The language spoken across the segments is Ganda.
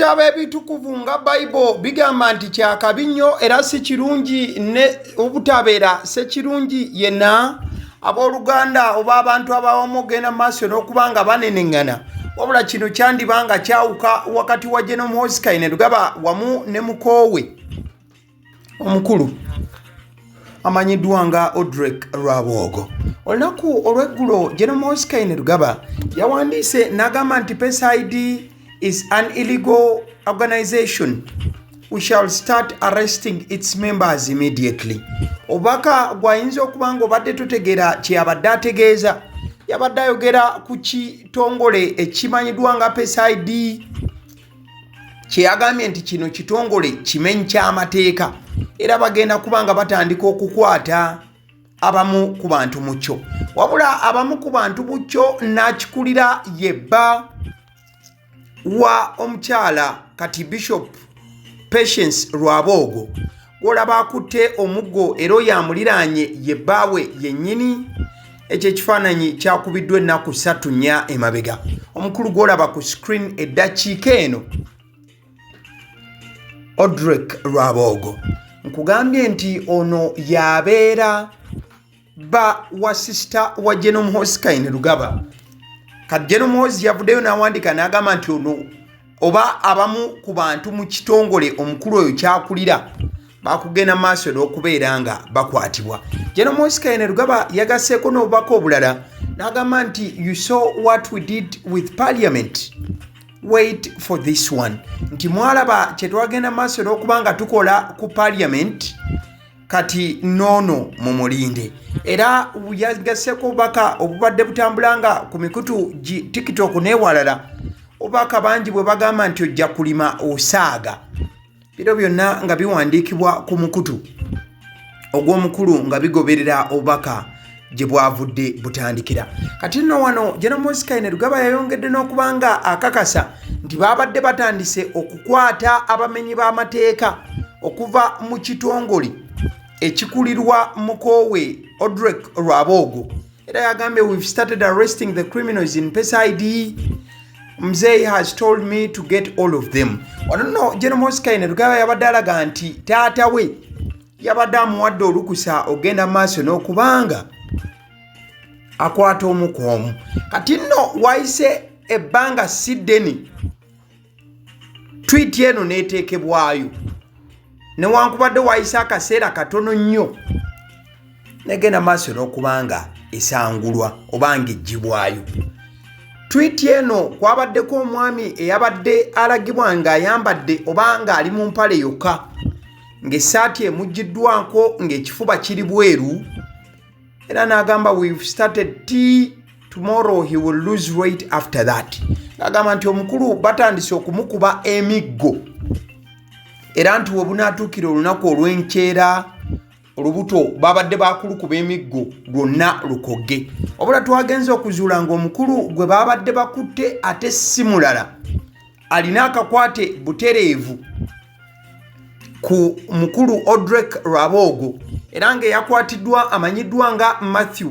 ebitabo ebitukuvu nga Bible bigamba nti kyakabi nnyo era si kirungi ne obutabeera se kirungi yenna abooluganda oba abantu abawamu ogenda maaso n'okubanga banenengana wabula kino kyandibanga kyawuka wakati wa General Muhoozi Kainerugaba wamu ne Mukowe omukulu amanyiddwa nga Rwabwogo. Olunaku olw'eggulo General Muhoozi Kainerugaba yawandiise n'agamba nti PACEID is an illegal organization. We shall start arresting its members immediately. Obaka gwayinza okubanga obadde tutegeera kyabadde ategeeza yabadde ayogera ku kitongole ekimanyiddwa nga PACEID kyeyagambye nti kino kitongole kimenyi ky'amateeka era bagenda kubanga batandika okukwata abamu ku bantu mu kyo wabula abamu ku bantu mu kyo n'akikulira yebba wa omukyala kati Bishop Patience Rwabwogo gw'olaba akutte omuggo era oyamuliraanye yebbaawe yennyini ekyo ekifaananyi kyakubiddwa ennaku 3 emabega omukulu gw'olaba ku screen eddakiika eno Rwabwogo nkugambye nti ono yabeera ba wa sister wa General Muhoozi Kainerugaba kati General Muhoozi yavuddeyo n'awandika n'agamba nti ono oba abamu ku bantu mu kitongole omukulu oyo kyakulira bakugenda maaso n'okubeera nga bakwatibwa. General Muhoozi Kainerugaba yagasseeko n'obubaka obulala n'agamba nti you saw what we did with parliament, wait for this one. Nti mwalaba kye twagenda maaso n'okubanga tukola ku parliament kati noono mumulinde. Era yagasseeko obubaka obubadde butambulanga ku mikutu TikTok n'ewalala obubaka bangi bwe bagamba nti ojja kulima osaaga. Biro byonna nga biwandiikibwa ku mukutu ogw'omukulu nga bigoberera obubaka gye bwavudde butandikira. Kati nno wano General Muhoozi Kainerugaba yayongedde n'okubanga akakasa nti babadde batandise okukwata abamenyi b'amateeka okuva mu kitongole ekikulirwa Mukowe Rwabwogo. Era yagambye we've started arresting the criminals in PACEID. Mzee has told me to get all of them. Wano nno General Muhoozi Kainerugaba yabadde alaga nti taata we yabadde amuwadde olukusa ogenda maaso n'okubanga akwata omu ku omu. Kati nno wayise ebbanga si ddene tweet eno n'eteekebwayo newankubadde wayise akaseera katono nnyo negenda maaso n'okubanga esangulwa obanga eggyibwayo. Tweet eno kwabaddeko omwami eyabadde alagibwa ng'ayambadde obanga ali mu mpale yokka ng'essaati emuggiddwako ng'ekifuba kiri bweru era n'agamba we've started tea, tomorrow he will lose weight after that. N'agamba nti omukulu batandise okumukuba emiggo era nti we bunaatuukira olunaku olw'enkeera olubuto babadde bakulukuba emiggo lwonna lukoge. Obula twagenze okuzuula ng'omukulu gwe babadde bakutte ate si mulala alina akakwate butereevu ku mukulu Rwabwogo era ng'eyakwatiddwa amanyiddwa nga Matthew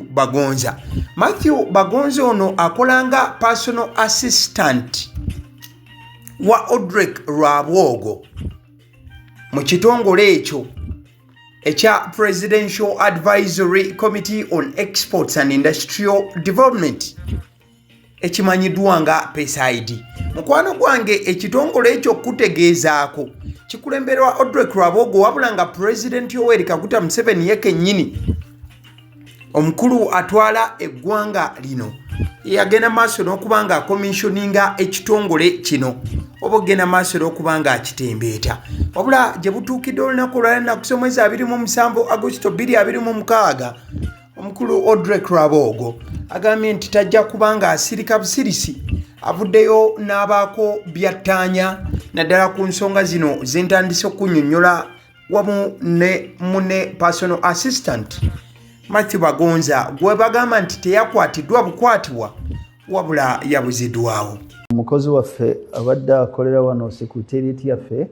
Bagonza ono akolanga personal assistant wa Rwabwogo mu kitongole ekyo ekya Presidential Advisory Committee on Exports and Industrial Development ekimanyiddwa nga PACEID. Mukwano gwange ekitongole ekyo kutegeezaako kikulemberwa Rwabwogo wabula nga President Yoweri Kaguta Museveni yekennyini omukulu atwala eggwanga lino yagenda maaso n'okubanga akomissioninga ekitongole kino oba ogenda maaso n'okubanga akitembeeta wabula gye butuukidde olunaku olwala ennaku mwezi 27 Agosto 2026 omukulu Rwabwogo agambye nti tajja kubanga asirika busirisi avuddeyo n'abaako byattaanya naddala ku nsonga zino zentandise okunnyonnyola wamu ne mune personal assistant Matthew Bagonza gwe bagamba nti teyakwatiddwa bukwatibwa wabula yabuziddwawo. Omukozi waffe abadde akolera wano secretariat yaffe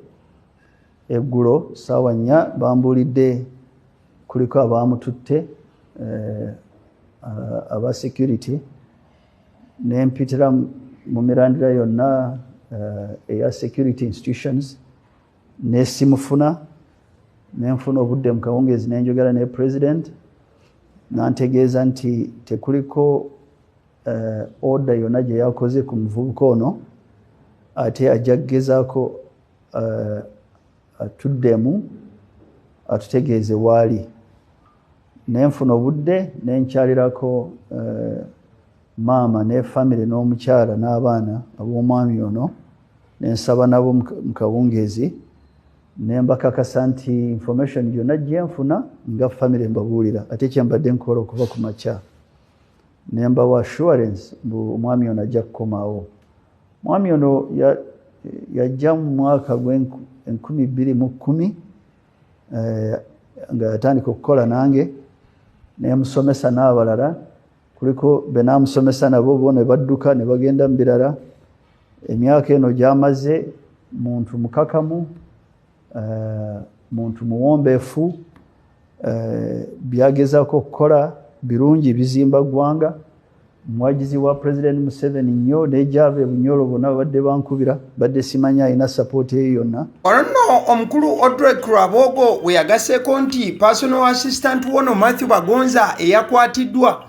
eggulo ssaawa 4 bambuulidde kuliko abaamututte aba security nempitira mu mirandira yonna eya security institutions nesimufuna nenfuna obudde mu kawungeezi nenjogera ne president nantegeeza nti tekuliko order yonna gye yakoze ku muvubuka ono ate ajja kugezaako atuddemu atutegeeze waali nenfuna obudde nenkyalirako maama ne family n'omukyala n'abaana ab'omwami ono nensaba nabo mu kawungeezi nembakakasa nti information gyonna gyenfuna nga family mbabuulira ate kyembadde nkola okuva ku makya nembawa assurance mbu omwami ono ajja kukomaawo. Omwami ono yajja mu mwaka gw'2010 nga yatandika okukola nange nemusomesa n'abalala kuliko benamusomesa nabo bo ne badduka ne bagenda mu birala. Emyaka eno gyamaze muntu mukakamu muntu muwombeefu byagezaako okukola birungi bizimba ggwanga muwagizi wa President Museveni nnyo nejava ebunyolo bonna babadde bankubira badde simanya alina sapoti eyo yonna. Olwo omukulu Rwabwogo we yagaseeko nti personal assistant wono Matthew Bagonza eyakwatiddwa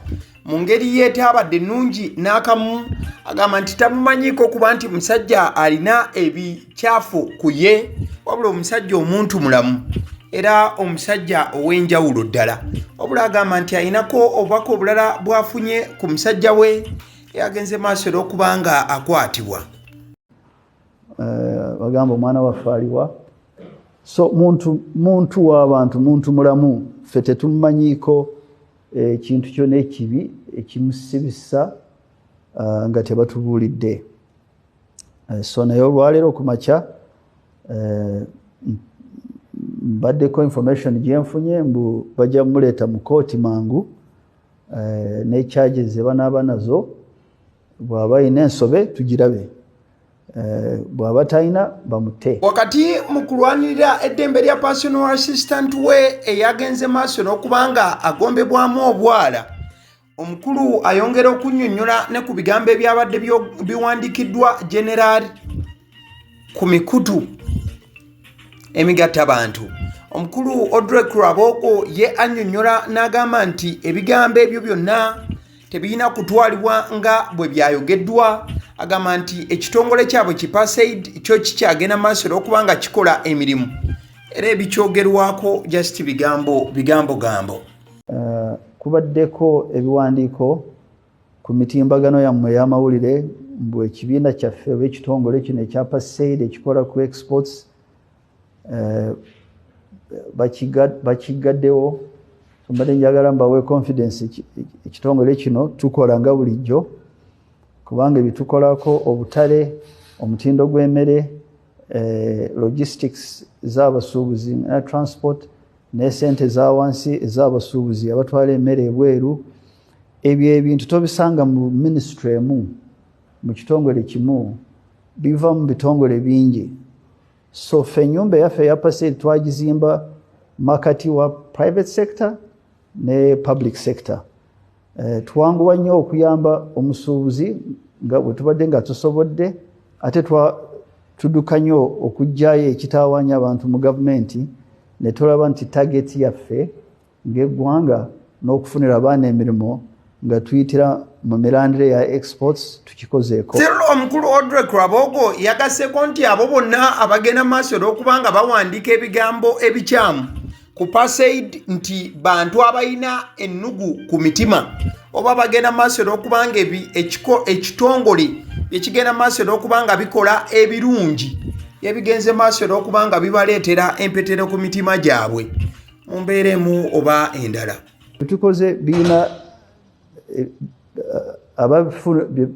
mu ngeri yeetabadde nnungi n'akamu agamba nti tamumanyiiko kuba nti musajja alina ebikyafu ku ye wabula omusajja omuntu mulamu era omusajja ow'enjawulo ddala wabula agamba nti alinako obubaka obulala bwafunye ku musajja we eyagenze maaso era okuba nga akwatibwa. Bagamba omwana waffe aliwa so muntu w'abantu muntu mulamu ffe tetumumanyiiko ekintu kyonna ekibi ekimusibisa nga tebatubuulidde. So naye olwaleero ku makya mbaddeko information gyenfunye mbu bajja muleeta mu kooti mangu ne charges ze banaaba nazo bw'aba alina ensobe tugirabe bw'aba talina bamutte. Wakati mu kulwanirira eddembe lya personal assistant we eyagenze maaso n'okuba nga agombebwamu obwala omukulu ayongera okunnyonnyola ne ku bigambo ebyabadde biwandiikiddwa generali ku mikutu emigattabantu. Omukulu Rwabwogo ye annyonnyola n'agamba nti ebigambo ebyo byonna tebirina kutwalibwa nga bwe byayogeddwa. Agamba nti ekitongole kyabwe ki PACEID kyo kikyagenda maaso n'okuba nga kikola emirimu era ebikyogerwako just bigambo. Kubaddeko ebiwandiiko ku mitimbagano yammwe ey'amawulire mbu ekibiina kyaffe oba ekitongole kino ekya PACEID ekikola ku exports bakigaddewo. Mbadde njagala mbawe confidence ekitongole kino tukola nga bulijjo kubanga ebitukolako obutale omutindo gw'emmere logistics z'abasuubuzi na transport ne sente za wansi ez'abasuubuzi abatwala emmere ebweru ebyo ebintu tobisanga mu ministry emu mu kitongole kimu biva mu bitongole bingi. So ffe ennyumba yaffe eya PACEID twagizimba makati wa private sector ne public sector. Twanguwa nnyo okuyamba omusuubuzi nga bwe tubadde nga tusobodde ate tudduka nnyo okuggyayo ekitawaanya abantu mu gavumenti ne tulaba nti target yaffe ng'eggwanga n'okufunira abaana emirimu nga tuyitira mu mirandire ya exports tukikozeeko. Omukulu Rwabwogo yagaseeko nti abo bonna abagenda maaso n'okuba nga bawandiika ebigambo ebikyamu ku PACEID nti bantu abalina ennugu ku mitima oba bagenda maaso n'okuba nga ekitongole ekigenda maaso n'okuba nga bikola ebirungi ebigenze maaso n'okuba nga bibaleetera empetero ku mitima gyabwe mu mbeera emu oba endala. Tukoze biina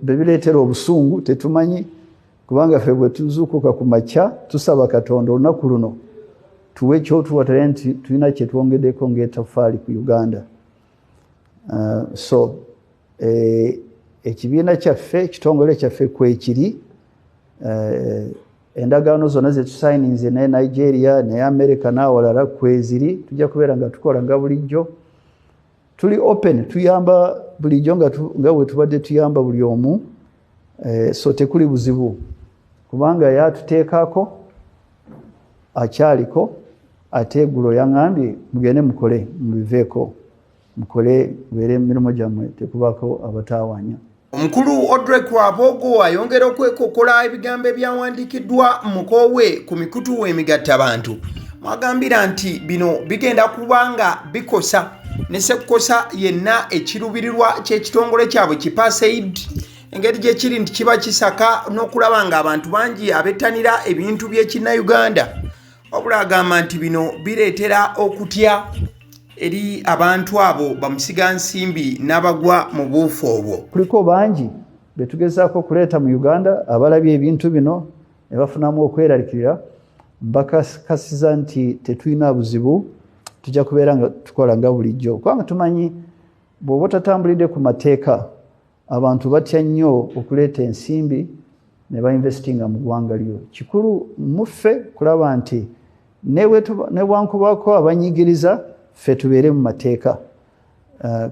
bebireetera obusungu tetumanyi kubanga ffe bwe tuzuukuka ku makya tusaba Katonda olunaku luno tuwe ekyotuwatale nti tulina kyetwongeddeko ng'etafaali ku Uganda. So ekibiina kyaffe ekitongole kyaffe kwekiri endagaano zonna zetusayininze ne Nigeria ne America n'awalala kweziri tujja kubeera nga tukola nga bulijjo. Tuli open tuyamba bulijjo nga bwe tubadde tuyamba buli omu so tekuli buzibu kubanga yatuteekako akyaliko ate eggulo yaŋŋambye mugende mukole mubiveeko mukole beere emirimu gyammwe tekubako abataawanya. Omukulu Audrey Rwabwogo ayongera okwekokola ebigambo ebyawandiikiddwa mukowe ku mikutu emigattabantu. Mwagambira nti bino bigenda kubanga bikosa ne sekukosa yenna ekirubirirwa ky'ekitongole kyabwe ki PACEID engeri gye kiri nti kiba kisaka n'okulaba ng'abantu bangi abettanira ebintu by'Ekinnayuganda. Wabula agamba nti bino bireetera okutya eri abantu abo bamusiga nsimbi n'abagwa mu buufu obwo. Kuliko bangi betugezaako okuleeta mu Uganda abalabye ebintu bino ne bafunamu okweraliikirira. Mbakasiza nti tetulina buzibu, tujja kubeera nga tukola nga bulijjo. Kubanga tumanyi bw'oba otatambulidde ku mateeka abantu batya nnyo okuleeta ensimbi ne bainvestinga mu ggwanga lyo. Kikulu muffe kulaba nti ne bwankubako abanyigiriza ffe tubeere mu mateeka.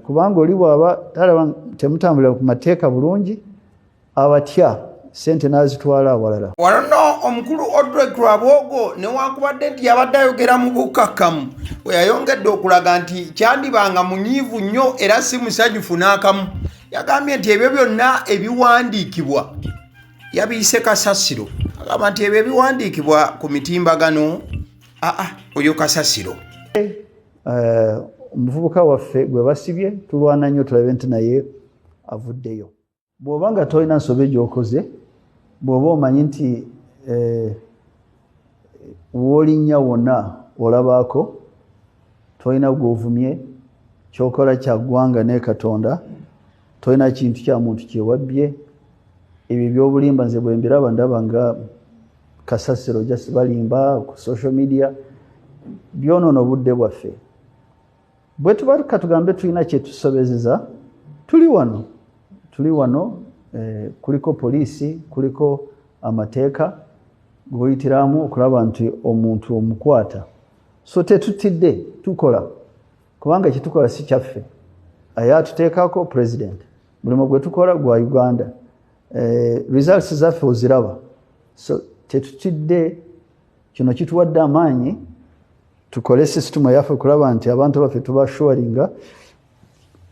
Kubanga oli bw'aba talaba temutambulira ku mateeka bulungi abatya sente n'azitwala awalala. Wano omukulu Audrey Rwabwogo newankubadde nti yabadde ayogera mu bukkakkamu bwe yayongedde okulaga nti kyandibanga munyiivu nnyo era si musanyufu n'akamu. Yagambye nti ebyo byonna ebiwandiikibwa yabiyise kasasiro. Agamba nti ebyo ebiwandiikibwa ku mitimbagano oyo kasasiro. Omuvubuka waffe gwe basibye tulwana nnyo tulabe nti naye avuddeyo. Bw'oba nga tolina nsobe gy'okoze, bw'oba omanyi nti w'olinnya wonna olabaako, tolina gw'ovumye, ky'okola kya ggwanga ne Katonda, tolina kintu kya muntu kyewabbye, ebyo by'obulimba nze bwe mbiraba ndaba nga kasasiro just balimba ku social media, byonoona obudde bwaffe. Bwe tuba katugambe tulina kye tusobezeza, tuli wano kuliko poliisi, kuliko amateeka goyitiramu okulaba nti omuntu omukwata. So tetutidde tukola, kubanga kitukola si kyaffe. Atuteekako president, mulimu gwe tukola gwa Uganda. Results zaffe oziraba. So tetutidde, kino kituwadde amaanyi tukole system yaffe kulaba nti abantu baffe tubashuwaringa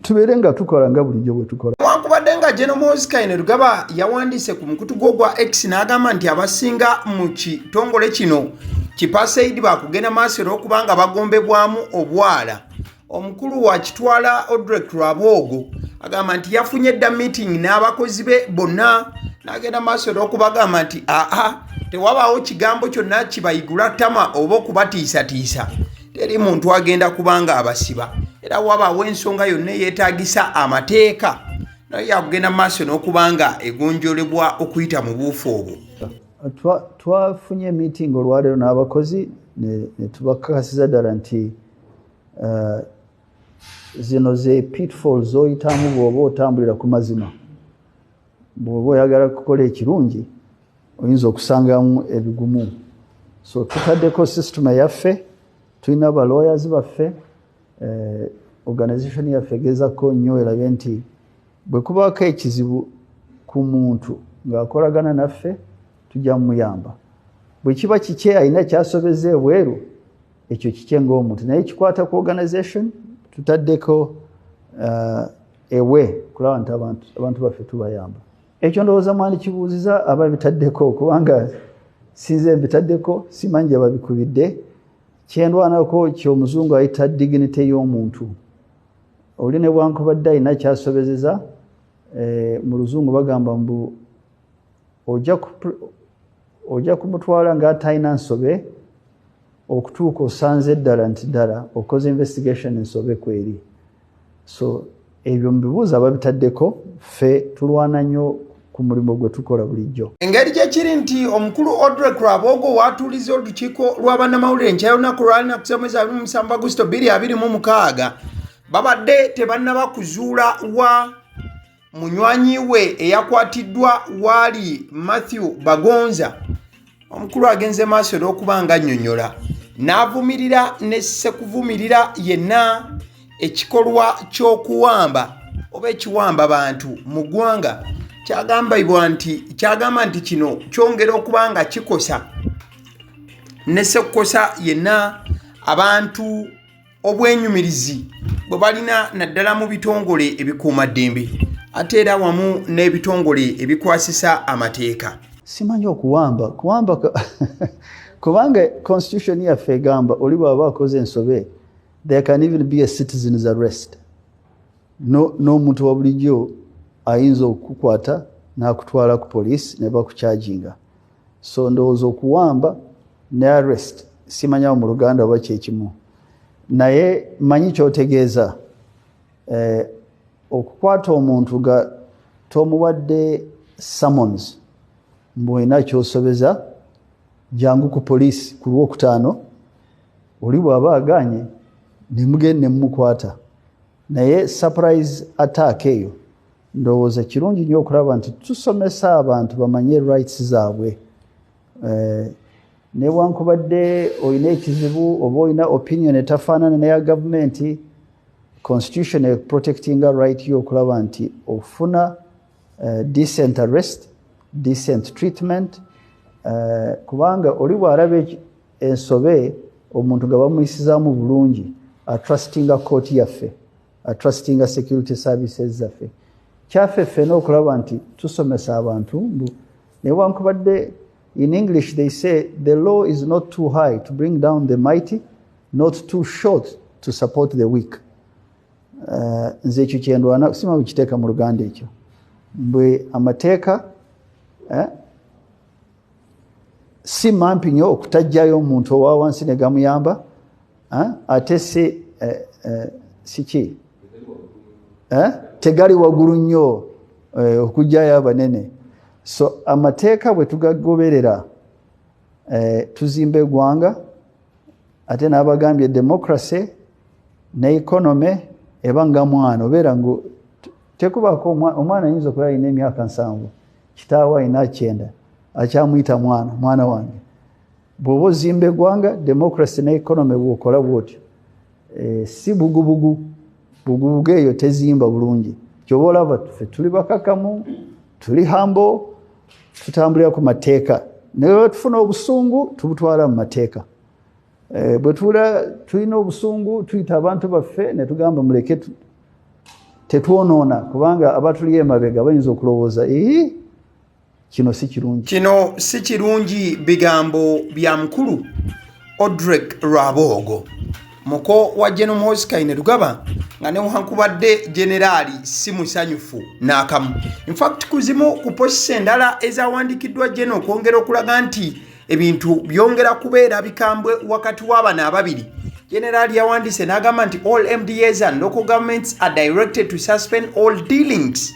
tubeere nga tukola nga bulijjo bwe tukola. Wankubadde nga Muhoozi Rugaba yawandiise ku mukutu gwa X n'agamba nti abasinga mu kitongole kino ki PACEID bakugenda maaso olw'okubanga bagombebwamu obwala. Omukulu wa kitwala Audrey Rwabwogo agamba nti yafunye dda meeting n'abakozi be bonna n'agenda maaso olw'okubagamba nti tewabaawo kigambo kyonna kibayigula ttama oba okubatiisatiisa. Teri muntu agenda kubanga abasiba. Era wabaawo ensonga yonna yeetaagisa amateeka naye yakugenda maaso n'okubanga egonjolebwa okuyita mu buufu obwo. Twafunye meeting olwaleero n'abakozi ne tubakakasiza ddala nti zino ze pitfalls oyitamu bw'oba otambulira ku mazima. Bw'oba oyagala kukola ekirungi oyinza okusangamu ebigumu. So tutaddeko system yaffe, tulina ba lawyers baffe, organization yaffe egezako nnyo erabe nti bwe kubaako ekizibu ku muntu ng'akolagana naffe tujja muyamba. Bwe kiba kikye alina kyasobeze ebweru, ekyo kikye ng'omuntu, naye kikwata ku organization tutaddeko ewe kulaba nti abantu baffe tubayamba. Ekyo ndowooza mwani kibuuziza ababitaddeko, kubanga sinze mbitaddeko simanyi gye babikubidde. Kyendwanako ky'omuzungu ayita dignity y'omuntu. Oli ne bwankubadde alina kyasobezeza, mu luzungu bagamba mbu ojja kumutwala ng'atalina nsobe okutuuka osanze ddala nti ddala okoze investigation ensobe kweri. So ebyo mubibuuza ababitaddeko, ffe tulwana nnyo ku mulimu gwe tukola bulijjo. Engeri gye kiri nti omukulu Audrey Rwabwogo watuuliza olukiiko lwa bannamawulire nkyayolunaku lwalina kusomeza 27 Augusito 2026 babadde tebannaba kuzuula wa munywanyi we eyakwatiddwa waali Matthew Bagonza. Omukulu agenze maaso olw'okubanga annyonnyola n'avumirira ne sekuvumirira yenna ekikolwa ky'okuwamba oba ekiwamba bantu mu ggwanga kyagamba nti kino kyongera okubanga kikosa ne sekkosa yenna abantu obwenyumirizi bwe balina naddala mu bitongole ebikuumaddembe ate era wamu n'ebitongole ebikwasisa amateeka. Simanyi okuwamba kubanga constitution yaffe egamba oli bw'aba akoze ensobe there can even be a citizen's arrest. N'omuntu wa bulijjo ayinza okukukwata n'akutwala ku police ne bakucharginga. So ndowooza okuwamba ne arrest simanyawo mu Luganda oba kyekimu. Naye manyi kyotegeeza okukwata omuntu nga tomuwadde summons mbwena kyosobeza jangu ku police ku Lwokutaano oli bw'aba aganye nemugende mumukwata. Naye surprise attack eyo ndowooza kirungi nnyo okulaba nti tusomesa abantu bamanye rights zaabwe. Newankubadde olina ekizibu oba olina opinion etafaanana neya gavumenti, constitution protectinga right yo okulaba nti ofuna decent arrest, decent treatment, kubanga oli bw'alaba ensobe omuntu nga bamuyisizaamu bulungi atrustinga court yaffe, atrustinga security services zaffe. Kyaffe ffena okulaba nti tusomesa abantu newankubadde in English they say the law is not too high to bring down the mighty, not too short to support the weak. Nze ekyo kyendwana sima bikiteeka mu Luganda ekyo. Mbwe amateeka si mampi nnyo okutajjayo omuntu owa wansi ne gamuyamba ate siki tegali waggulu nnyo okujjayo abanene. So amateeka bwe tugagoberera tuzimba eggwanga ate n'abagambye democracy ne economy eba nga mwana obeera ngu tekubaako omwana ayinza okuba alina emyaka 7 kitaawe alina 9 akyamuyita mwana wange. Bw'oba ozimba eggwanga democracy ne economy bw'okola bw'otyo si bugubugu eyo tezimba bulungi. Ky'oba olaba ffe tuli bakakamu, tuli humble, tutambulira ku mateeka. Naye tufuna obusungu tubutwala mu mateeka. Bwe tulina obusungu tuyita abantu baffe ne tugamba muleke tetwonoona kubanga abatuli emabega bayinza okulowooza kino si kirungi. Kino si kirungi bigambo bya mukulu Rwabwogo Muko wa Muhoozi Kainerugaba nga newankubadde generali si musanyufu n'akamu. In fact kuzimu ku posts endala ezawandikiddwa General kwongera okulaga nti ebintu byongera kubeera bikambwe wakati w'abana ababiri. Generali yawandise n'agamba nti all MDAs and local governments are directed to suspend all dealings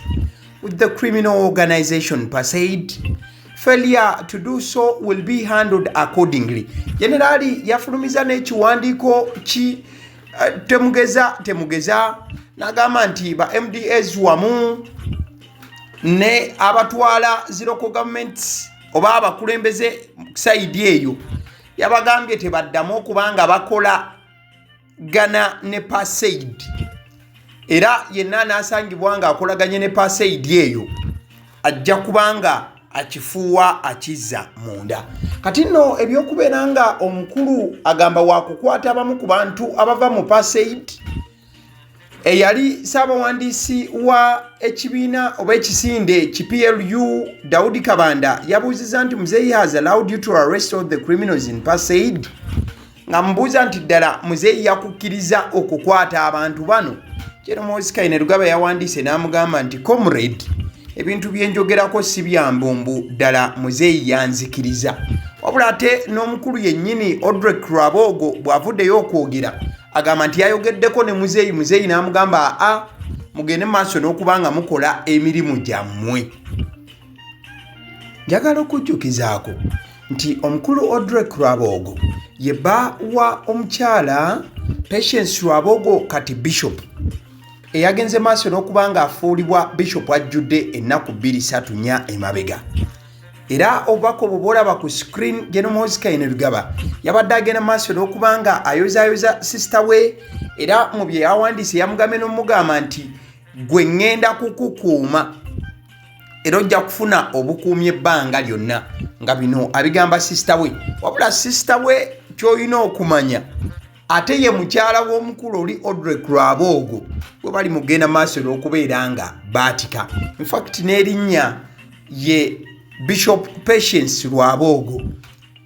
with the criminal organization PACEID. Failure to do so will be handled accordingly. Generali yafulumiza n'ekiwandiiko ki temugeza n'agamba nti ba MDAs wamu ne abatwala local governments oba abakulembeze saidi eyo yabagambye tebaddamu okubanga bakola gana ne PACEID. Era yenna n'asangibwa nga akolaganye ne PACEID eyo ajja kubanga akifuwa akiza munda. Kati nno ebyokubeera nga omukulu agamba wakukwata abamu ku bantu abava mu PACEID eyali ssaabawandiisi wa ekibiina oba ekisinde KPLU Daudi Kabanda yabuuziza nti Muzeeyi has allowed you to arrest all the criminals in PACEID. Nga mbuuza nti ddala Muzeeyi yakukkiriza okukwata abantu bano. Muhoozi Kainerugaba yawandiise n'amugamba nti comrade ebintu byenjogerako si bya mbumbu ddala Muzeeyi yanzikiriza. Wabula ate n'omukulu yennyini Rwabwogo bw'avuddeyo okwogera agamba nti yayogeddeko ne Muzeeyi n'amugamba mugende maaso n'okubanga mukola emirimu gyammwe. Njagala okujjukizaako nti omukulu Rwabwogo ye bba wa omukyala Patience Rwabwogo kati bishop eyagenze maaso n'okubanga afuulibwa bishop ajjudde ennaku 2-3 emabega. Era obubaka obwo bw'olaba ku screen Muhoozi Kainerugaba yabadde agenda maaso n'okubanga ayozaayoza sister we, era mu bye yawandiise yamugambye n'omugamba nti gwe ŋŋenda kukukuuma era ojja kufuna obukuumye ebbanga lyonna nga bino abigamba sisita we. Wabula sisita we ky'olina okumanya ate ye mukyala w'omukulu oli Rwabwogo bwe bali mugenda maaso n'okubeera nga baatika. In fact n'erinnya ye Bishop Patience Rwabwogo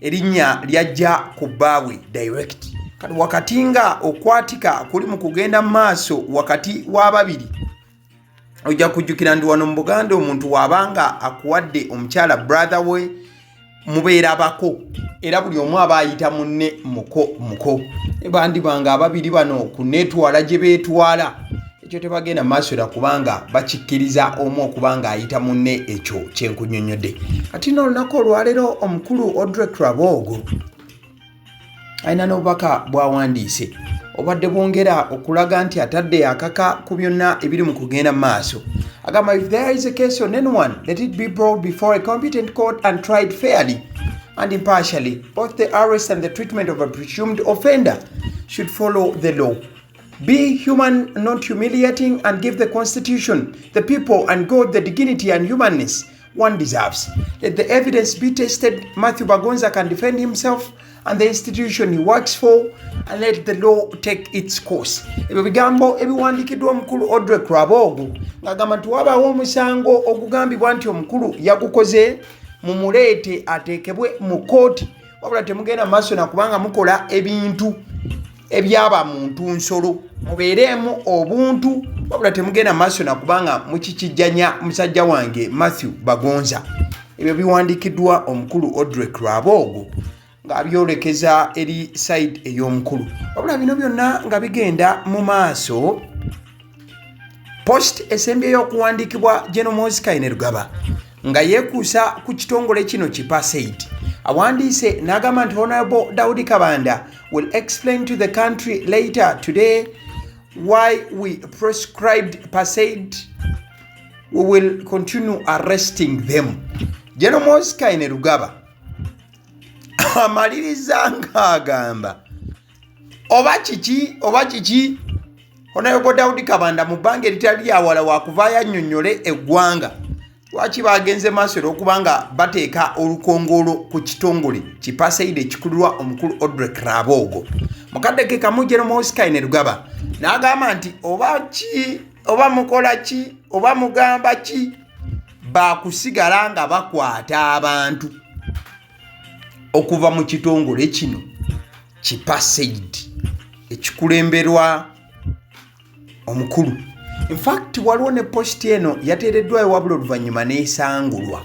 erinnya lyajja ku bbaawe direct. Kati wakati nga okwatika kuli mu kugenda maaso wakati w'ababiri ojja kujjukira ndi wano mu Buganda omuntu wabanga akuwadde omukyala brother we mubeera bako era buli omu aba ayita munne muko bandi banga ababiri bano kunetwala gye beetwala ekyo tebagenda maaso era kubanga bakikkiriza omu okubanga ayita munne ekyo kyenkunyonyodde. Kati no olunaku olwaleero omukulu Rwabwogo alina n'obubaka bw'awandiise obadde bwongera okulaga nti atadde akaka ku byonna ebiri mu kugenda maaso. Agamba if there is a case on anyone, let it be brought before a competent court and tried fairly and impartially. Both the arrest and the treatment of a presumed offender should follow the law. Be human, not humiliating, and give the Constitution, the people, and God the dignity and humanness one deserves. Let the evidence be tested. Matthew Bagonza can defend himself and the institution he works for, and let the law take its course. Ebyo bigambo ebiwandikiddwa omukulu Rwabwogo ng'agamba nti wabaawo omusango ogugambibwa nti omukulu yagukoze mumuleete ateekebwe mu kooti, wabula temugenda maaso nakubanga mukola ebintu ebyaba muntu nsolo, mubeeremu obuntu, wabula temugenda maaso nakubanga mukikijjanya musajja wange Matthew Bagonza. Ebyo biwandikiddwa omukulu Rwabwogo ng'abyolekeza eri side ey'omukulu. Wabula bino byonna nga bigenda mu maaso, post esembyeyo okuwandiikibwa General Muhoozi Rugaba nga yeekuusa ku kitongole kino ki PACEID. Awandiise n'agamba nti Honorable Daudi Kabanda will explain to the country later today why we prescribed PACEID. We will continue arresting them. General Muhoozi Rugaba amaliriza ng'agamba oba kiki Honorable Daudi Kabanda mu bbanga eritali lyawala wakuvaayo annyonnyole eggwanga lwaki bagenze maaso olw'okubanga bateeka olukongolo ku kitongole ki PACEID ekikulirwa omukulu Rwabwogo. Mukadde ke kamu General Muhoozi Rugaba n'agamba nti oba mukola ki oba mugamba ki baakusigala nga bakwata abantu okuva mu kitongole kino ki PACEID ekikulemberwa omukulu. In fact waliwo ne post eno yateereddwayo wabula oluvannyuma n'esangulwa.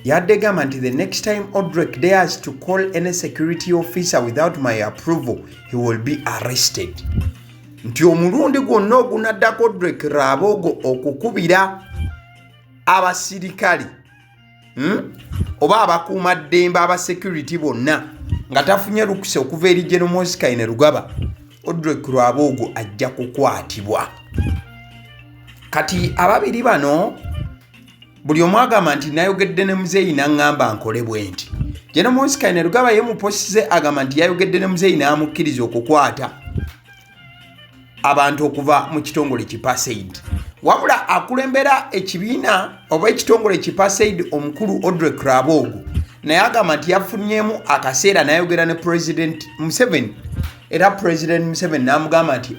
Yadde gamba nti the next time Odrek dares to call any security officer without my approval he will be arrested. Nti omulundi gwonna ogunaddako Odrek Rwabwogo okukubira abasirikali oba abakuuma ddembe aba security bonna nga tafunye lukuse okuva eri General Muhoozi Rugaba, Odrek Rwabwogo ajja kukwatibwa. Kati ababiri bano buli omu agamba nti nayogedde ne muzeeyi n'aŋŋamba nkole bwe nti. General Muhoozi Rugaba ye muposize agamba nti yayogedde ne muzeeyi n'amukkiriza okukwata abantu okuva mu kitongole ki PACEID. Wabula akulembera ekibiina oba ekitongole ki PACEID omukulu Odrek Rwabwogo naye agamba nti yafunnyemu akaseera n'ayogera ne President Museveni, era President Museveni n'amugamba nti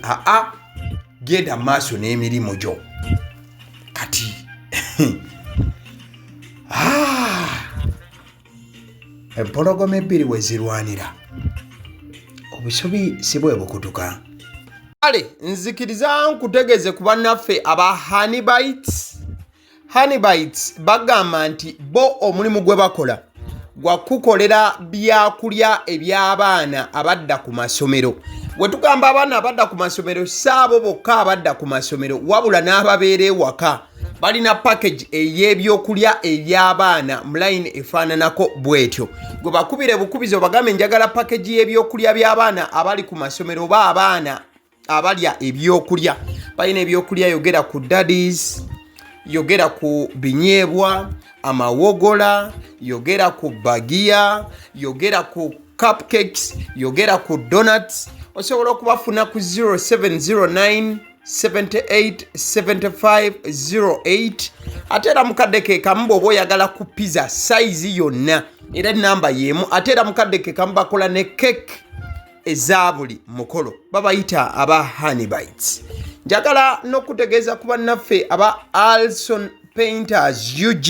genda maaso n'emirimu gyo. Kati empologoma ebbiri we zirwanira obusubi si bwe bukutuka. Kale nzikiriza nkutegeze ku bannaffe aba Honeybites bagamba nti bo omulimu gwe bakola gwa kukolera byakulya eby'abaana abadda ku masomero. Bwe tugamba abaana abadda ku masomero saabo bokka abadda ku masomero wabula n'ababeera ewaka balina package ey'ebyokulya eby'abaana mu line efaananako bwetyo. Gwe bakubire bukubizi obagambe njagala package y'ebyokulya by'abaana abali ku masomero oba abaana abalya ebyokulya. Balina ebyokulya yogera ku daddies, yogera ku binyeebwa, amawogola, yogera ku bagiya, yogera ku cupcakes, yogera ku donuts. Osobola okubafuna ku 0709 787508 ate era mukadde ke kamu bw'oba oyagala ku pizza size yonna era namba y'emu ate era mukadde ke kamu bakola ne cake eza buli mukolo babayita aba honey bites. Njagala n'okutegeeza ku bannaffe aba Alson Painters UG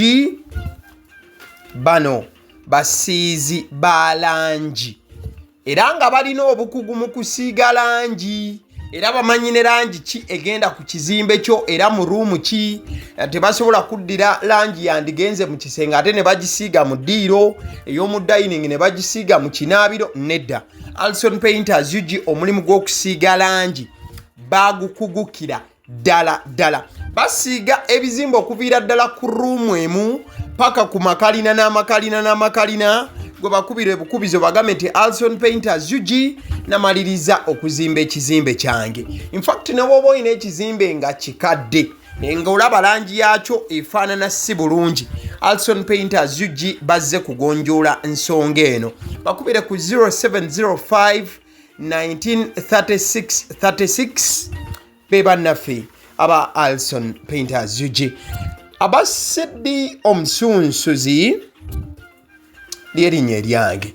bano basiizi ba langi era nga balina obukugu mu kusiiga langi era bamanyi ne langi ki egenda ku kizimbe kyo era mu ruumu ki tebasobola kuddira langi yandigenze mu kisenge ate ne bagisiiga mu ddiiro ey'omu dining ne bagisiiga mu kinaabiro nedda. Alson Painters UG omulimu gw'okusiiga langi bagukugukira ddala basiiga ebizimbe okuviira ddala ku ruumu emu paka ku makalina n'amakalina gwe bakubira ebukubizo bagambe nti Alson Painters UG namaliriza okuzimba ekizimbe kyange. In fact ne bw'oba olina ekizimbe nga kikadde nga olaba langi yakyo efaanana si bulungi, Alson Painters UG bazze kugonjoola nsonga eno. Bakubire ku 0705 1936 be bannaffe aba Alson Painters UG. Aba Sidi Omusunsuzi ly'erinnya eryange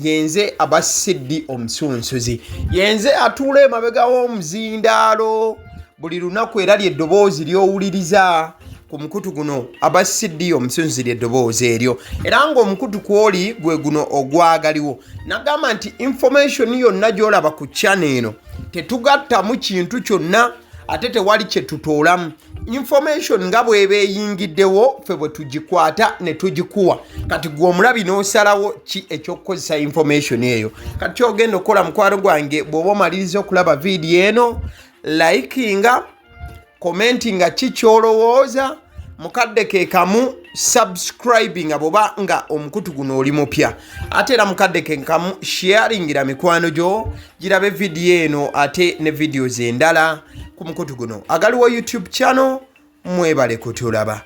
yenze aba Sidi Omusunsuzi yenze atuula emabega w'omuzindaalo buli lunaku era ly'eddoboozi ly'owuliriza ku mukutu guno aba Sidi Omusunsuzi ly'eddoboozi eryo era ng'omukutu kwoli gwe guno ogwagaliwo. Nagamba nti information yonna gy'olaba ku channel eno tetugattamu kintu kyonna ate tewali kye tutoolamu. Information nga bw'eba eyingiddewo ffe bwe tugikwata ne tugikuwa kati gwe omulabi n'osalawo ki eky'okukozesa information eyo. Kati kyogenda okukola mukwano gwange bw'oba omaliriza okulaba vidiyo eno likinga commentinga ki ky'olowooza mukadde ke kamu subscribinga bw'oba nga omukutu guno oli mupya ate era mukadde ke kamu sharingira mikwano gyo girabe vidiyo eno ate ne videos endala ku mukutu guno. Agaliwo YouTube channel mwebale kutulaba.